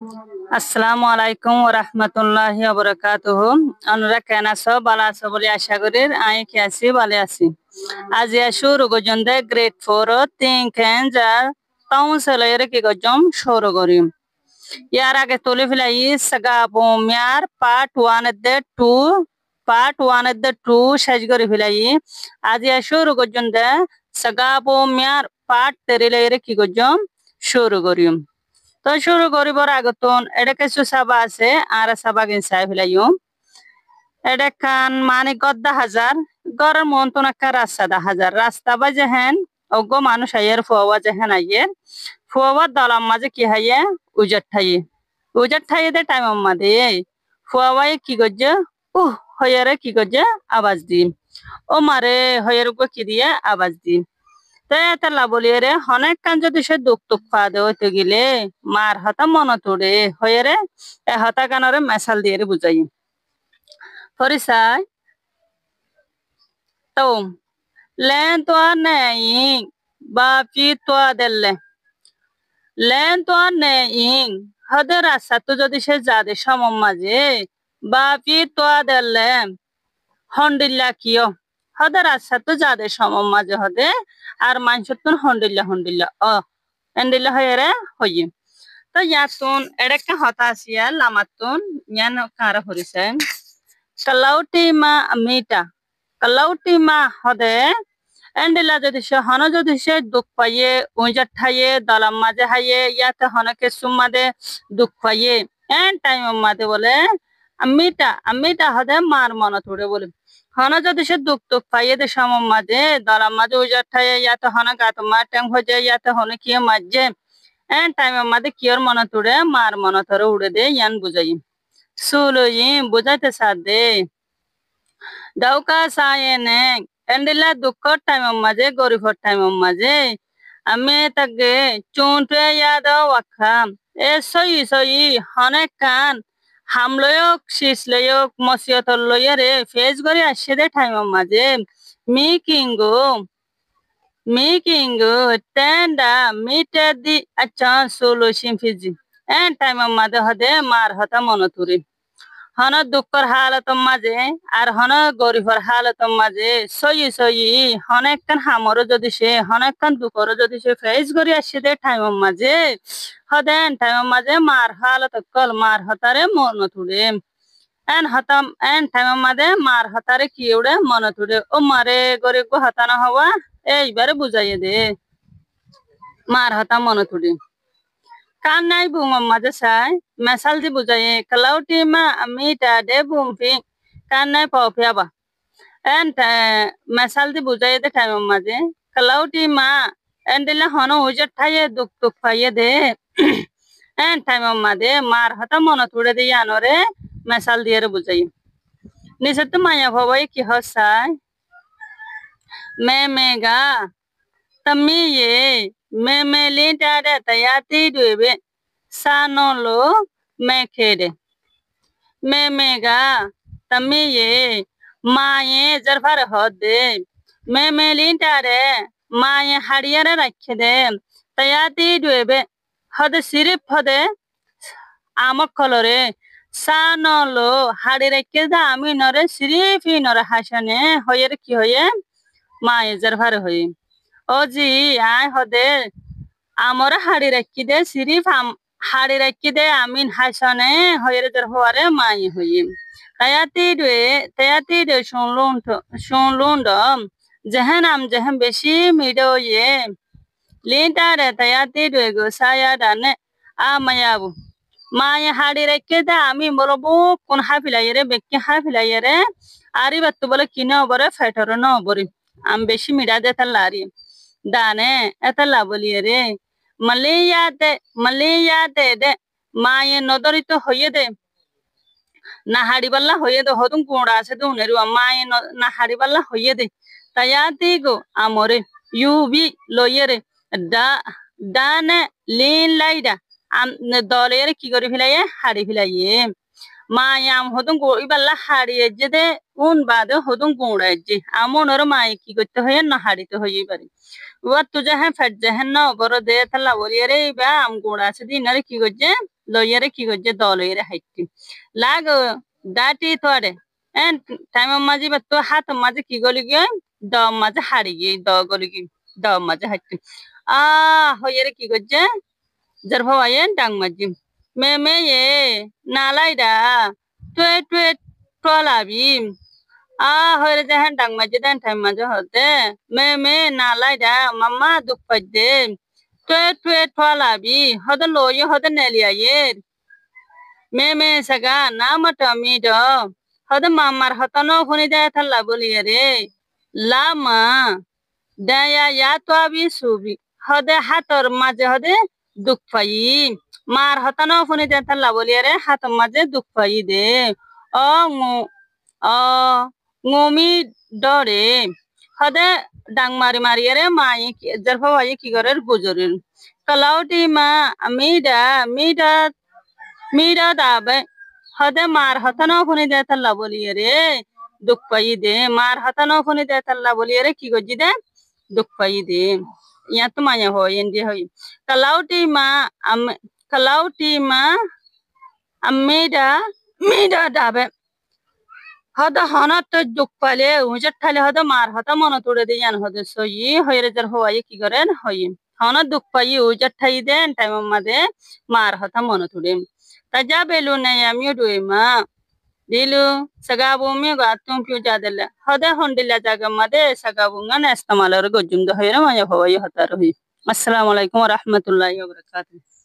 আসসালামু আলাইকুম ওয়া রাহমাতুল্লাহি ওয়া বারাকাতুহু। আমরা কেন আছো ভালো আছো বলে আশা করি। আমি কি আছি ভালো আছি। আজ শুরু গজন্দে গ্রেড 4 তিন কেঞ্জার টাউন সেলাইরে কি গজম শুরু করিম। ইয়ার আগে তুলে ফেলাই সাগাবো মিয়ার পার্ট 1 শেষ করে ফেলাই। আজ শুরু গজন্দে সাগাবো মিয়ার পার্ট 3 কি গজম শুরু করিম। তো শুরু করিবার আগতন এটা কিছু চাবা আছে আর চাবা কিন চাই ফেলাইম। এটা কান মানে গদ্দা হাজার গড়ের মন্তন একটা রাস্তা দা হাজার রাস্তা বা যেহেন অজ্ঞ মানুষ আইয়ের ফুয়া যেহেন আইয়ের ফুয়া দলাম মাঝে কি হাইয়ে উজাট ঠাইয়ে দে টাইম মাদে ফুয়াই কি করছে হইয়ারে কি করছে আওয়াজ দিম ও মারে হইয়ার কি দিয়ে আওয়াজ দিম। তেলা বলিয়ে রে অনেক কান যদি সে দুঃখ টুক পা দে হইতে গেলে মার হতা মন তোড়ে হয়ে রে এ হতা কানরে মেশাল দিয়ে বুঝাই ফরিসাই তো লেন তো আর নেই বাপি তো দেলে লেন তো আর নেই হদে রাস্তা তো যদি সে যাদে সম মাঝে বাপি তো দেলে হন্ডিল্লা কিয় হদে রাস্তা তো যাদে সম মাঝে হদে আর মানুষের হন্ডিল্লা এন্ডিল্লা হয়ে রে হইয়ে তো ইয়াতুন এড়েকা হতাশিয়া লামাতুন ইয়ান কারা হরিছে কালাউটি মা মিটা কালাউটি মা হদে এন্ডিলা যদি সে হন যদি সে দুঃখ পাইয়ে উঁজার ঠাইয়ে দলাম মাঝে হাইয়ে ইয়াতে হনকে সুমাদে দুঃখ পাইয়ে এন টাইম মাদে বলে আমিটা হদে মার মন তোড়ে বলে হন যদি সে দুঃখ টুক পাইয়ে দে সম মাঝে দলাম মাঝে উঁজার ঠাইয়ে ইয়াতে হন গাত মার ট্যাং হয়ে যায় ইয়াতে হন কি মাঝে এন টাইম মাদে কিয়র মন তোড়ে মার মন তোরে উড়ে দে ইয়ান বুঝাই সুলই বুঝাইতে সাথ দে দাউকা সায়ে নে এন্ডিলা দুঃখর টাইম মাঝে গরিবর টাইম মাঝে আমি তাকে চুনটে ইয়াদ ওয়াখাম এ সই অনেক কান হামলয়ক শিসলয়ক মসিয়ত লইয়ারে ফেস করে আসছে দে টাইম মাঝে মিকিঙ্গো টেন্ডা মিটে দি আচ্ছা সোলো সিমফিজি এন টাইম মাঝে হদে মার হতা মনতুরি হন দুঃখর হালত মাঝে আর হন গরিবর হালত মাঝে সই অনেক কান হামরও যদি সে অনেক কান দুঃখরও যদি সে ফেস করে আসছে দে টাইম মাঝে হদেন টাইম মাঝে মার হালত কল মার হতারে মন তুড়ে এন টাইম মাঝে মার হতারে কি উড়ে মন তুড়ে ও মারে গরিব হতানা হওয়া এইবারে বুঝাইয়ে দে মার হতা মন তুড়ে কান নাই বুঙম মাঝে চাই মেশাল দি বুঝাইয়ে কালাউটি মা মিটা দে বুমফি কান নাই পাওয়া এন মেশাল দি বুঝাইয়ে দে টাইম মাঝে কালাউটি মা এন দিলে হন উজের ঠাইয়ে দুঃখ টুক পাইয়ে দে এন টাইম মাঝে মার হতা মন তুড়ে দিয়ে আনরে মেশাল দিয়ে বুঝাই নিচে তো মায়া ভাবাই কি হসাই মেগা তমি লিটা দে তয়াতি দুবে সানলো মেখেডে মেগা তমি মায়ে জরফার হদে লিটা দে মায়ে হাড়িয়ারে রাখে দে তয়াতি দুবে হদে সিরিপ হদে আমক কলরে সানলো হাড়ি রেখে দে আমি নরে সিরিফি নরে হাসানে হয়ে কি হয়ে মায়ে জরফার হয়ে ও জি আয় হদে আমার হাড়ি রাখি দে সিরিফ হাড়ি রাখি দে আমিন হাসনে হয়ে হওয়ারে মাই হইম তায়াতি রে শুনলুন যেহেন বেশি মিডো ইয়ে লিনটা রে তায়াতি রে গো সায়া ডানে মায়াবু মায়ে হাড়ি রেখে দে আমি বলবো কোন হাফিলাই রে বেকি হাফিলাই রে আরি বাত্তু বলে কিনে ওবরে ফেটর ন ওবরি আমি বেশি মিডা দে তার লারি দানে এতলা বলিয়ে রে মালিয়া দে মায়ে নদরিত হইয়ে দে না হাড়ি বাল্লা হইয়ে দে হতুন কোড়া আছে তো উনেরু মায়ে না হাড়ি বাল্লা হইয়ে দে তায়াতি গো আমরে ইউবি লইয়ে রে ডানে লিন লাইডা দলের কি করে ফেলাইয়ে হাড়ি ফেলাইয়ে মায়ে আম হতুন ইবাল্লা হাড়িয়ে যে দে উন বাদে হতুন কোড়া যে আমনের মায়ে কি করতে হয়ে না হাড়িতে হইয়ে পারে ও তুঝে হ্যাঁ ফেট যে হ্যাঁ না বড় দে তাল্লা বলিয়ে রে বা আম কোড়া আছে দিন আরে কি করছে লইয়ারে কি করছে দ লইয়ারে হাইটি লাগো দাটি তোরে এন টাইম মাঝে বা তো হাত মাঝে কি গলি গিয়ে দ মাঝে হারি গিয়ে দ গলি গিয়ে দ মাঝে হাইটি হইয়ারে কি করছে যার ভাইয়েন ডাং মাঝি মে এ নালাইডা টুয়ে টুয়ে টলাবি হইরে দেখেন ডাং মাঝে দেন টাইম মাঝে হতে মে নালাইডা মাম্মা দুঃখ পাইছে টুয়ে টুয়ে টলাবি হতে লইয়ে হতে নেলিয়ায়ের মে সাগা না মটা মিড হতে মামার হতনো ফোনে দেয় থাল্লা বলিয়ে রে লামা দেয়া ইয়া তো আবি সুবি হদে হাতর মাঝে হদে দুঃখ পাই মার হতানো ফোনে দেয় থাল্লা বলিয়ে রে হাতর মাঝে দুঃখ পাই দে অ অ ngumi ডরে হদে ডাং মারি মারিয়ে রে মাই যার ভাই কি করে বুজরেন কলাউটি মা মিডা মিডা মিডা দাবে হদে মার হতানো ফোনে দেয় থাল্লা বলিয়ে রে দুঃখ পাই দে মার হতানো ফোনে দেয় থাল্লা বলিয়ে রে কি গজি দে দুঃখ পাই দে ইয়া তো মায়া হয় এন্ডি হয় কালাউটি মা আমিডা মিডা দাবে হদা হনত তো দুঃখ পালে হুজত ঠালে হদা মার হতা মন তুড়ে দিয়ে জান হদে সই হইরে যার হওয়াই কি করেন হই হনত দুঃখ পাই হুজত ঠাই দেন টাইম মাদে মার হতা মন তুড়ে তা যা বেলু নাই আমিও ডুই মা দিলু সগাবু মি গাতুম পিউ জাদেলে হদে হন্ডিলা জাগা মাদে সগাবু গান ইস্তেমালর গজুম দ হইরে মায়া হওয়াই হতা রহি আসসালামু আলাইকুম ওয়া রাহমাতুল্লাহি ওয়া বারাকাতুহু